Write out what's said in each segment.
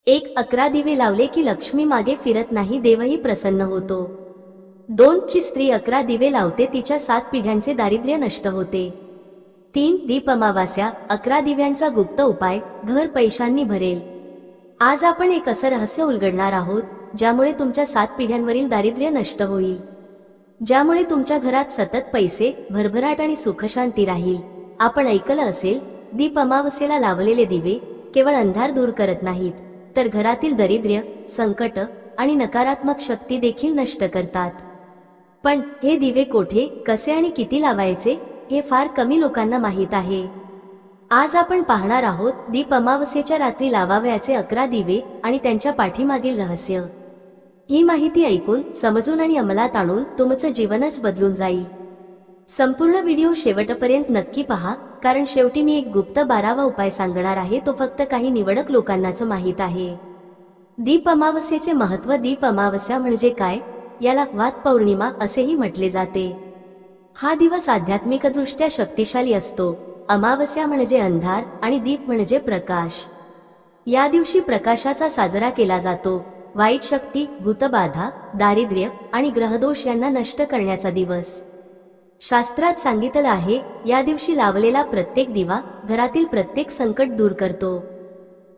एक 11 दिवे लावले की लक्ष्मी मागे फिरत नाही, देवही प्रसन्न होतो. 2 ची स्त्री 11 दिवे लावते, तिच्या 7 पिढ्यांचे दारिद्र्य नष्ट होते. 3 दीप अमावास्या, 11 दिव्यांचा गुप्त उपाय, घर पैशांनी भरेल. आज आपण एक असं रहस्य उलगडणार आहोत ज्यामुळे तुमच्या 7 पिढ्यांवरील दारिद्र्य नष्ट होईल, ज्यामुळे तुमच्या घरात सतत पैसे, भरभराट आणि सुखशांती राहील. आपण ऐकलं असेल, दीप अमावस्येला लावलेले दिवे केवळ अंधार दूर करत नाहीत, तर घरातील दारिद्र्य, संकट आणि नकारात्मक शक्ती देखील नष्ट करतात. पण हे दिवे कोठे, कसे आणि किती लावायचे हे फार कमी लोकांना माहीत आहे. आज आपण पाहणार आहोत दीप अमावस्येच्या रात्री लावावयाचे 11 दिवे आणि त्यांच्या पाठीमागील रहस्य. ही माहिती ऐकून, समजून आणि अंमलात आणून तुमचं जीवनच बदलून जाईल. संपूर्ण व्हिडिओ शेवटपर्यंत नक्की पहा, कारण शेवटी मी एक गुप्त 12वा उपाय सांगणार आहे, तो फक्त काही निवडक लोकांनाच माहीत आहे. दीप अमावस्येचे महत्त्व. दीप अमावस्या म्हणजे काय? याला वात पौर्णिमा असेही म्हटले जाते. हा दिवस आध्यात्मिकदृष्ट्या शक्तिशाली असतो. अमावस्या म्हणजे अंधार आणि दीप म्हणजे प्रकाश. या दिवशी प्रकाशाचा साजरा केला जातो. वाईट शक्ती, भूतबाधा, दारिद्र्य आणि ग्रहदोष यांना नष्ट करण्याचा दिवस. शास्त्रात सांगितलं आहे, या दिवशी लावलेला प्रत्येक दिवा घरातील प्रत्येक संकट दूर करतो.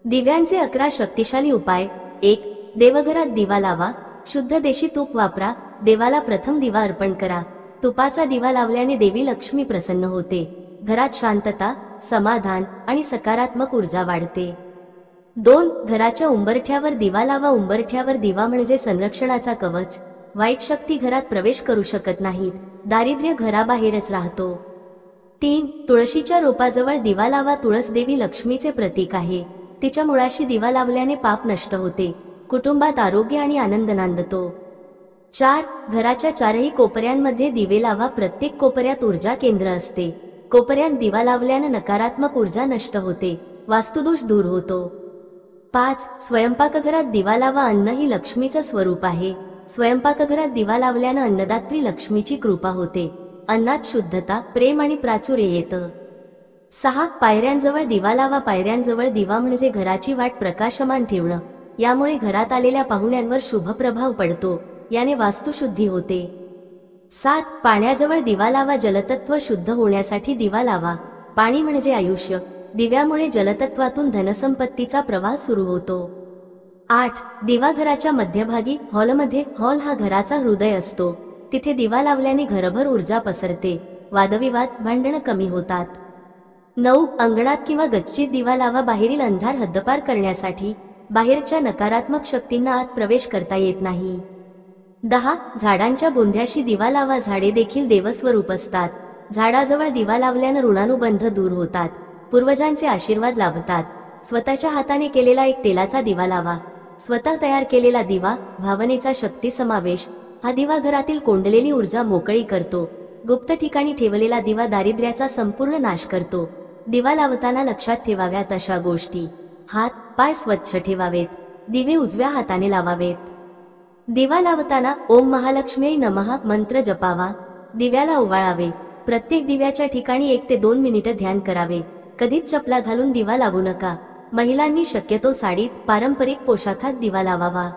दिव्यांचे 11 शक्तिशाली उपाय. 1. देवघरात दिवा लावा. शुद्ध देशी तूप वापरा. देवाला प्रथम दिवा अर्पण करा. तुपाचा दिवा लावल्याने देवी लक्ष्मी प्रसन्न होते. घरात शांतता, समाधान आणि सकारात्मक ऊर्जा वाढते. 2. घराच्या उंबरठ्यावर दिवा लावा. उंबरठ्यावर दिवा म्हणजे संरक्षणाचा कवच. वाईट शक्ती घरात प्रवेश करू शकत नाहीत. दारिद्र्य घराबाहेरच राहतो. 3. तुळशीच्या रोपाजवळ दिवा लावा. तुळस देवी लक्ष्मीचे प्रतीक आहे. तिच्या मुळाशी दिवा लावल्याने पाप नष्ट होते. कुटुंबात आरोग्य आणि आनंद नांदतो. 4. घराच्या 4ही कोपऱ्यांमध्ये दिवे लावा. प्रत्येक कोपऱ्यात ऊर्जा केंद्र असते. कोपऱ्यात दिवा लावल्याने नकारात्मक ऊर्जा नष्ट होते, वास्तुदोष दूर होतो. 5. स्वयंपाकघरात दिवा लावा. अन्न ही लक्ष्मीचं स्वरूप आहे. स्वयंपाकघरात दिवा लावल्यानं अन्नदात्री लक्ष्मीची कृपा होते. अन्नात शुद्धता, प्रेम आणि प्राचुर्य येतं. 6. पायऱ्यांजवळ दिवा लावा. पायऱ्यांजवळ दिवा म्हणजे घराची वाट प्रकाशमान ठेवणं. यामुळे घरात आलेल्या पाहुण्यांवर शुभ प्रभाव पडतो. याने वास्तुशुद्धी होते. 7. पाण्याजवळ दिवा लावा. जलतत्व शुद्ध होण्यासाठी दिवा लावा. पाणी म्हणजे आयुष्य. दिव्यामुळे जलतत्वातून धनसंपत्तीचा प्रवाह सुरू होतो. 8. दिवा घराच्या मध्यभागी, हॉलमध्ये. हॉल हा घराचा हृदय असतो. तिथे दिवा लावल्याने घरभर ऊर्जा पसरते. वादविवाद, भांडणं कमी होतात. 9. अंगणात किंवा गच्चीत दिवा लावा. बाहेरील अंधार हद्दपार करण्यासाठी. बाहेरच्या नकारात्मक शक्तींना आत प्रवेश करता येत नाही. 10. झाडांच्या बुंध्याशी दिवा लावा. झाडे देखील देवस्वरूप असतात. झाडाजवळ दिवा लावल्यानं ऋणानुबंध दूर होतात. पूर्वजांचे आशीर्वाद लाभतात. स्वतःच्या हाताने केलेला एक तेलाचा दिवा लावा. स्वतः तयार केलेला दिवा, भावनेचा शक्ती समावेश. हा दिवा घरातील कोंडलेली ऊर्जा मोकळी करतो. गुप्त ठिकाणी ठेवलेला दिवा दारिद्र्याचा संपूर्ण नाश करतो. दिवा लावताना लक्षात ठेवाव्यात अशा गोष्टी. हात, पाय स्वच्छ ठेवावेत. दिवे उजव्या हाताने लावावेत. दिवा लावताना ओम महालक्ष्मी नमः मंत्र जपावा. दिव्याला ओवाळावे. प्रत्येक दिव्याच्या ठिकाणी 1 ते 2 मिनिटं ध्यान करावे. कधीच चपला घालून दिवा लावू नका. महिलांनी शक्यतो साडीत, पारंपरिक पोशाखात दिवा लावावा.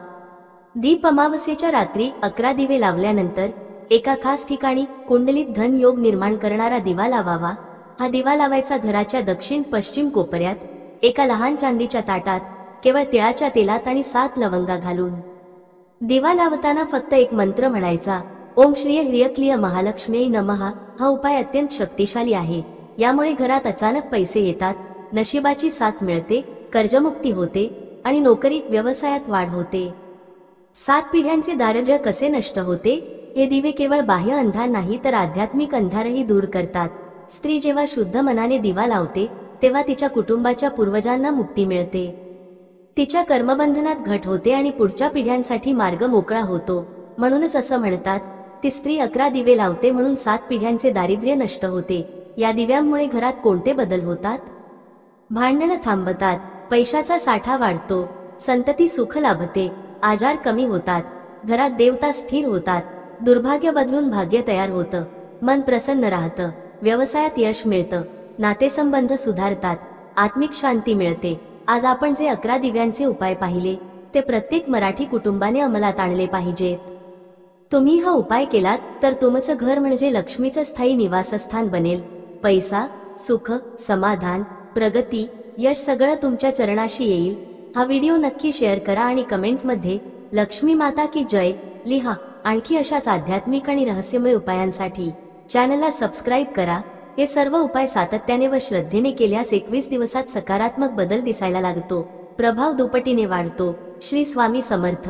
दीप अमावस्येच्या रात्री 11 दिवे लावल्यानंतर एका खास ठिकाणी कुंडलीत धन योग निर्माण करणारा दिवा लावावा. हा दिवा लावायचा घराच्या दक्षिण पश्चिम कोपऱ्यात, एका लहान चांदीच्या ताटात, केवळ तिळाच्या तेलात आणि 7 लवंगा घालून. दिवा लावताना फक्त एक मंत्र म्हणायचा, ओम श्री ह्रियक्लिय महालक्ष्मी नमः. हा उपाय अत्यंत शक्तिशाली आहे. यामुळे घरात अचानक पैसे येतात, नशिबाची साथ मिळते, कर्जमुक्ती होते आणि नोकरी, व्यवसायात वाढ होते. 7 पिढ्यांचे दारिद्र्य कसे नष्ट होते? हे दिवे केवळ बाह्य अंधार नाही, तर आध्यात्मिक अंधारही दूर करतात. स्त्री जेव्हा शुद्ध मनाने दिवा लावते, तेव्हा तिच्या कुटुंबाच्या पूर्वजांना मुक्ती मिळते. तिच्या कर्मबंधनात घट होते आणि पुढच्या पिढ्यांसाठी मार्ग मोकळा होतो. म्हणूनच असं म्हणतात, ती स्त्री 11 दिवे लावते म्हणून 7 पिढ्यांचे दारिद्र्य नष्ट होते. या दिव्यांमुळे घरात कोणते बदल होतात? भांडणं थांबतात, पैशाचा साठा वाढतो, संतती सुख लाभते, आजार कमी होतात, घरात देवता स्थिर होतात, दुर्भाग्य बदलून भाग्य तयार होतं, मन प्रसन्न राहतं, व्यवसायात यश मिळतं, नातेसंबंध सुधारतात, आत्मिक शांती मिळते, आज आपण जे 11 दिव्यांचे उपाय पाहिले ते प्रत्येक मराठी कुटुंबाने अंमलात आणले पाहिजेत. तुम्ही हा उपाय केलात तर तुमचं घर म्हणजे लक्ष्मीचं स्थायी निवासस्थान बनेल. पैसा, सुख, समाधान, प्रगती, यश सगळं तुमच्या चरणाशी येईल. हा व्हिडिओ नक्की शेअर करा आणि कमेंटमध्ये लक्ष्मी माता की जय लिहा. आणखी अशाच आध्यात्मिक आणि रहस्यमय उपायांसाठी चॅनलला सबस्क्राईब करा. हे सर्व उपाय सातत्याने व श्रद्धेने केल्यास 21 दिवसात सकारात्मक बदल दिसायला लागतो. प्रभाव दुपटीने वाढतो. श्री स्वामी समर्थ.